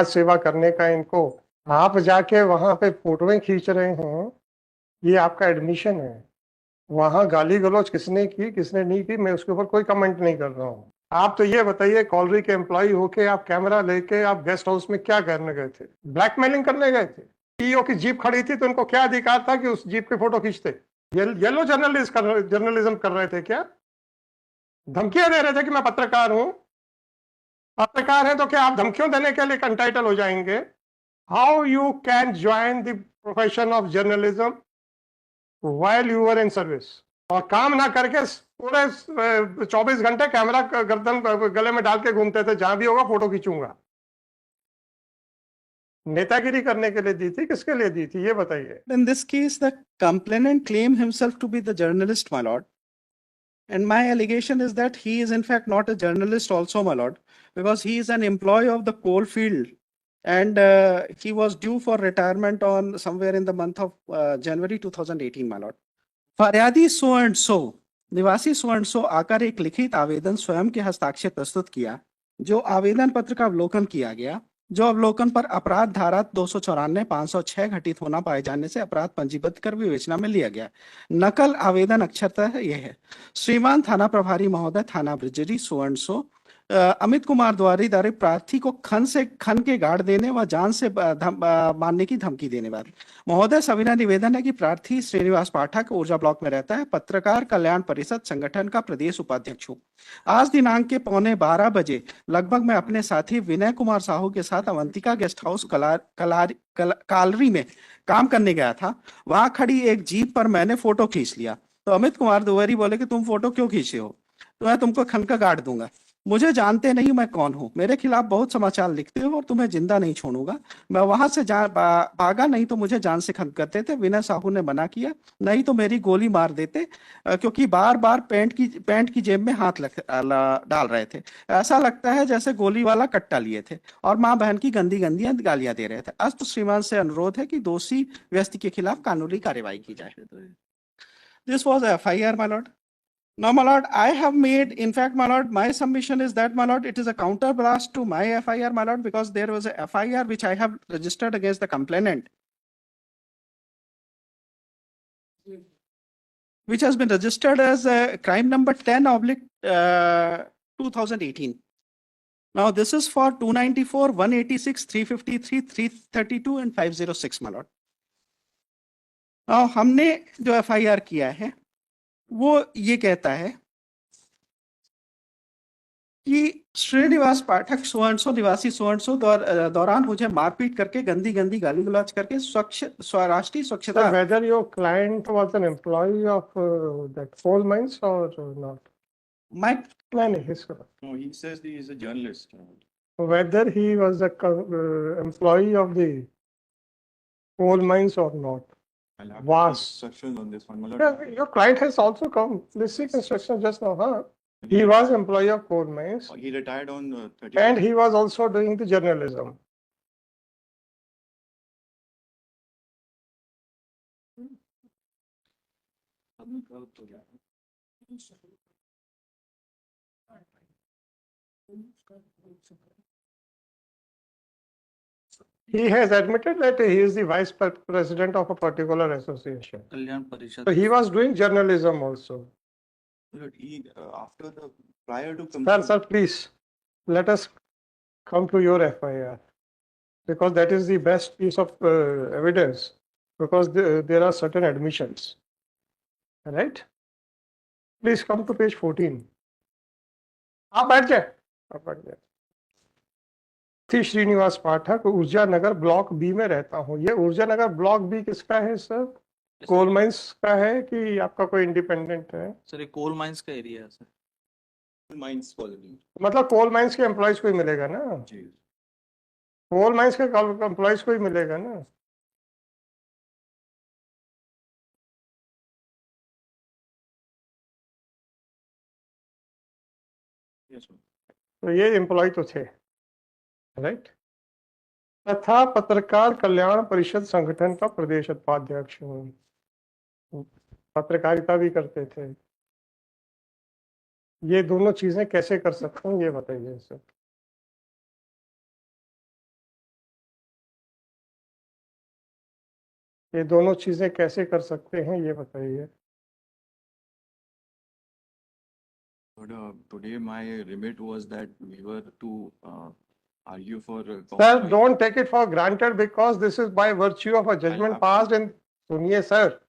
सेवा करने का इनको, आप जाके वहां पे फोटोएं खींच रहे हैं, ये आपका एडमिशन है। वहां गाली गलौज किसने की किसने नहीं की, मैं उसके ऊपर कोई कमेंट नहीं कर रहा हूँ। आप तो ये बताइए, कॉलरी के एम्प्लॉय होके आप कैमरा लेके आप गेस्ट हाउस में क्या करने गए थे? ब्लैकमेलिंग करने गए थे? सीईओ की जीप खड़ी थी तो उनको क्या अधिकार था कि उस जीप की फोटो खींचते? येलो जर्नलिज्म कर रहे थे क्या? धमकियां दे रहे थे कि मैं पत्रकार हूं? पत्रकार हैं तो क्या आप धमकियों देने के लिए कंटाइटल हो जाएंगे? How you can join the profession of journalism while you are in service, और काम ना करके पूरे 24 घंटे कैमरा गर्दन गले में डाल के घूमते थे, जहां भी होगा फोटो खींचूंगा। नेतागिरी करने के लिए दी थी, किसके लिए दी थी ये बताइए? In this case, the complainant claimed himself to be the journalist, my lord. And my allegation is that he is in fact not a journalist also, my lord, because he is an employee of the coal field. And he was due for retirement on somewhere in the month of January 2018, my lord. फरियादी सो and सो, निवासी सो and सो आकर एक लिखित आवेदन स्वयं के हस्ताक्षर प्रस्तुत किया, जो आवेदन पत्र का अवलोकन किया गया, जो अवलोकन पर अपराध धारा 294 506 घटित होना पाए जाने से अपराध पंजीबद्ध कर विवेचना में लिया गया। नकल आवेदन अक्षरतः यह है। श्रीमान थाना प्रभारी महोदय, थाना Brijeri, so and so, Amit Kumar द्वारा प्रार्थी को खन के गाड़ देने व जान से मारने की धमकी देने वाले महोदय, सविनय निवेदन है कि प्रार्थी श्रीनिवास पाठक ऊर्जा ब्लॉक में रहता है, पत्रकार कल्याण परिषद संगठन का प्रदेश उपाध्यक्ष हूँ। आज दिनांक के 11:15 लगभग मैं अपने साथी विनय कुमार साहू के साथ अवंतिका गेस्ट हाउस कालरी में काम करने गया था। वहां खड़ी एक जीप पर मैंने फोटो खींच लिया तो अमित कुमार द्विवेदी बोले कि तुम फोटो क्यों खींचे हो, तो मैं तुमको खन का गाड़ दूंगा। मुझे जानते नहीं मैं कौन हूं, मेरे खिलाफ बहुत समाचार लिखते हो और तुम्हें जिंदा नहीं छोड़ूंगा। मैं वहां से भागा, नहीं तो मुझे जान से खत्म करते थे। विनय साहू ने मना किया, नहीं तो मेरी गोली मार देते, क्योंकि बार बार पैंट की जेब में हाथ डाल रहे थे। ऐसा लगता है जैसे गोली वाला कट्टा लिए थे और माँ बहन की गंदी गंदी गालियां दे रहे थे। अस्त श्रीमान से अनुरोध है कि दोषी व्यक्ति के खिलाफ कानूनी कार्रवाई की जाए। This was FIR, my Lord. No, my lord, I have made, in fact, my lord, my submission is that, my lord, it is a counterblast to my FIR, my lord, because there was a FIR which I have registered against the complainant, which has been registered as crime number 10/2018. Now, this is for 294, 186, 353, 332, and 506, my lord. Now, हमने जो FIR किया है, वो ये कहता है कि श्रीनिवास पाठक सोअंसो निवासी सोअंसो दौरान मुझे मारपीट करके गंदी गंदी गाली गलौज करके राष्ट्रीय स्वच्छता। Sir, whether your client was an employee of that coal mines or not? My नहीं, इसका No, he says he is a journalist. whether he was a employee of the coal mines or not. I'll have to Was. seek instructions on this one, my lord. Yeah, your client has also come. Please seek instructions just now, huh? He was employee of coal mines He retired on 30. and he was also doing the journalism. He has admitted that he is the vice president of a particular association. So he was doing journalism also. But he, after the prior to Sir, please let us come to your FIR, because that is the best piece of evidence, because there are certain admissions. Right? Please come to page 14. आप बैठ जाए। थी श्रीनिवास पाठक, ऊर्जा नगर block B में रहता हूँ। ये ऊर्जा नगर ब्लॉक बी किसका है सर? कोल माइंस का है कि आपका कोई इंडिपेंडेंट है? सर ये कोल माइंस का एरिया है सर। माइंस कॉलोनी, मतलब कोल माइंस के एम्प्लॉयज को ही मिलेगा ना? जी कोल माइंस के एम्प्लॉयज को ही मिलेगा ना? Yes sir. तो ये एम्प्लॉय तो थे, राइट? तथा पत्रकार कल्याण परिषद संगठन का प्रदेश उपाध्यक्ष हूँ। पत्रकारिता भी करते थे। ये दोनों चीजें कैसे कर सकते हैं ये बताइए सर। ये दोनों चीजें कैसे कर सकते हैं ये बताइए। But today my remit was that we were to argue for Sir, compromise. don't take it for granted because this is by virtue of a judgment have- passed in, suniye sir,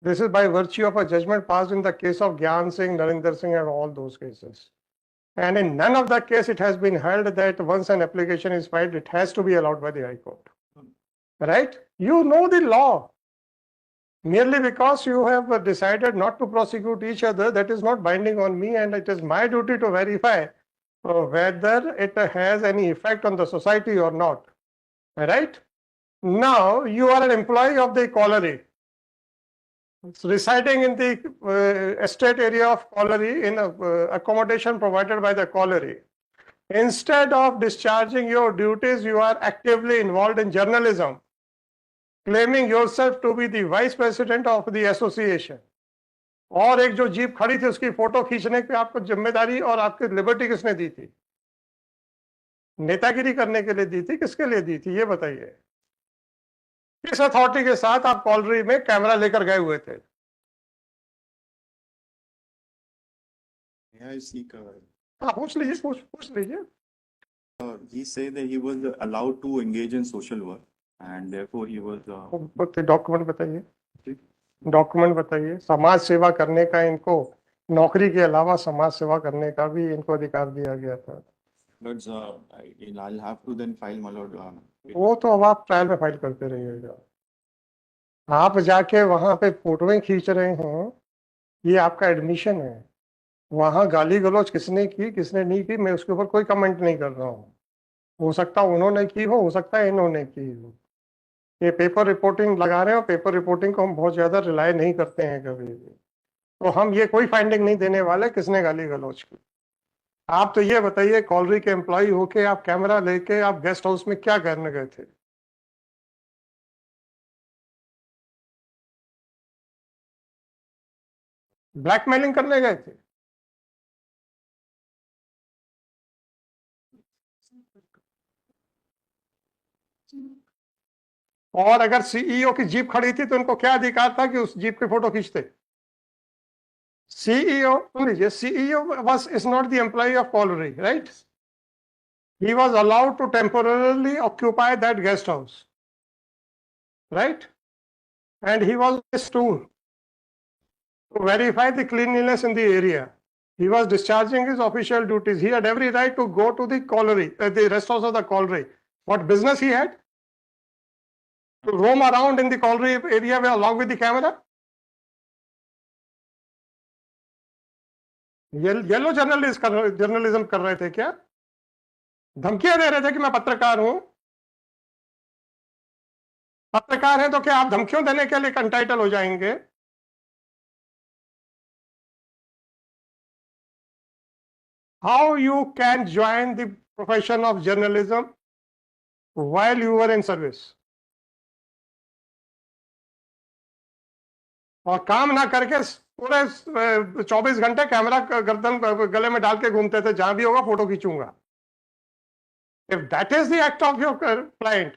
this is by virtue of a judgment passed in the case of Gyan Singh, Narinder Singh and all those cases. And in none of the case it has been held that once an application is filed, it has to be allowed by the High Court. Right? You know the law. Merely because you have decided not to prosecute each other, that is not binding on me, and it is my duty to verify whether it has any effect on the society or not. Right? Now, you are an employee of the colliery, residing in the estate area of colliery in accommodation provided by the colliery. Instead of discharging your duties, you are actively involved in journalism, claiming yourself to be the vice president of the association. और एक जो jeep खड़ी थी उसकी photo खींचने की आपको जिम्मेदारी और आपकी लिबर्टी किसने दी थी? नेतागिरी करने के लिए दी थी, किसके लिए दी थी ये बताइए। किस अथॉरिटी के साथ आप कॉलरी में कैमरा लेकर गए हुए थे? May I seek हाँ पूछ लीजिए, पूछ लीजिए। he said that he was allowed to engage in social work and therefore he was document बताइए, डॉक्यूमेंट बताइए। समाज सेवा करने का इनको नौकरी के अलावा समाज सेवा करने का भी इनको अधिकार दिया गया था। but I'll have to then file my lord वो तो अब आप ट्रायल में फाइल करते रहिएगा। आप जाके वहां पे फोटोएं खींच रहे हैं, ये आपका एडमिशन है। वहां गाली गलौज किसने की किसने नहीं की मैं उसके ऊपर कोई कमेंट नहीं कर रहा हूँ। हो सकता उन्होंने की हो सकता है इन्होंने की हो। ये पेपर रिपोर्टिंग लगा रहे हैं और पेपर रिपोर्टिंग को हम बहुत ज्यादा रिलाय नहीं करते हैं कभी भी, तो हम ये कोई फाइंडिंग नहीं देने वाले किसने गाली गलौज की। आप तो ये बताइए, कॉलरी के एम्प्लॉय होके आप कैमरा लेके आप गेस्ट हाउस में क्या करने गए थे? ब्लैकमेलिंग करने गए थे? और अगर सीईओ की जीप खड़ी थी तो उनको क्या अधिकार था कि उस जीप की फोटो खींचते? CEO, सुन लीजिए, CEO is not the employee of Colliery, right? He was allowed to temporarily occupy that guest house, right? And he was a stool to verify the cleanliness in the area. He was discharging his official duties. He had every right to go to the colliery, the rest house of the colliery. What business he had? To roam around in the colliery area along with the camera? Yellow journalism कर रहे थे क्या? धमकियां दे रहे थे कि मैं पत्रकार हूं? पत्रकार हैं तो क्या आप धमकियों देने के लिए कंटाइटल हो जाएंगे? How you can join the profession of journalism while you were in service? और काम ना करके पूरे 24 घंटे कैमरा गर्दन गले में डाल के घूमते थे, जहां भी होगा photo खींचूंगा। If that is the act of your client,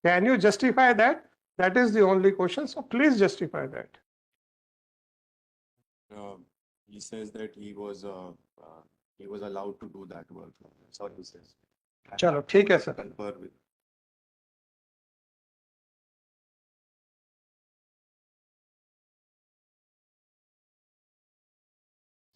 can you justify that? That is the only question. So please justify that. he says that he was allowed to do that work. That's what he says. चलो ठीक है sir. Confer with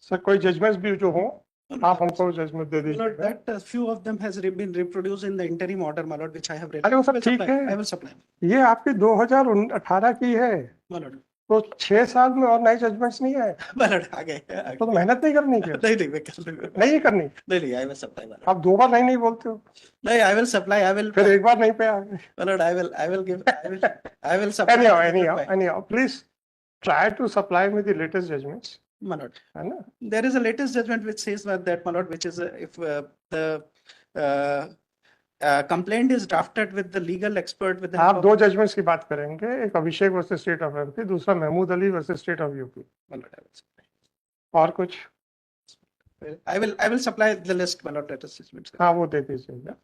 sir कोई judgements भी जो हो आप हमको judgement they My lord, दीजिए। that few of them has been reproduced in the interim order, my lord, which I have read. अरे वो सब I will ठीक supply. है। I will supply. ये आपकी 2018 की है, My lord. तो 6 साल में और नए जजमेंट्स नहीं आए My lord, आ गए। तो मेहनत नहीं करनी क्या? नहीं, मैं कर लूंगा। नहीं करनी? नहीं, I will supply, my lord. आप 2 बार नहीं बोलते हो, नहीं, I will supply, I will. फिर 1 बार नहीं पे आ गए। My lord, I will supply. Anyhow, please try to supply me the latest judgments. My lord, है ना? there is a latest judgment which says that, my lord, which is if the complaint is drafted with the legal expert with the help आप of- 2 judgments की बात करेंगे, एक Abhishek versus state of MP, दूसरा Mahmood Ali versus state of UP. My lord, I will supply. और कुछ? I will supply the list, my lord. Let us. हाँ वो दे दीजिएगा।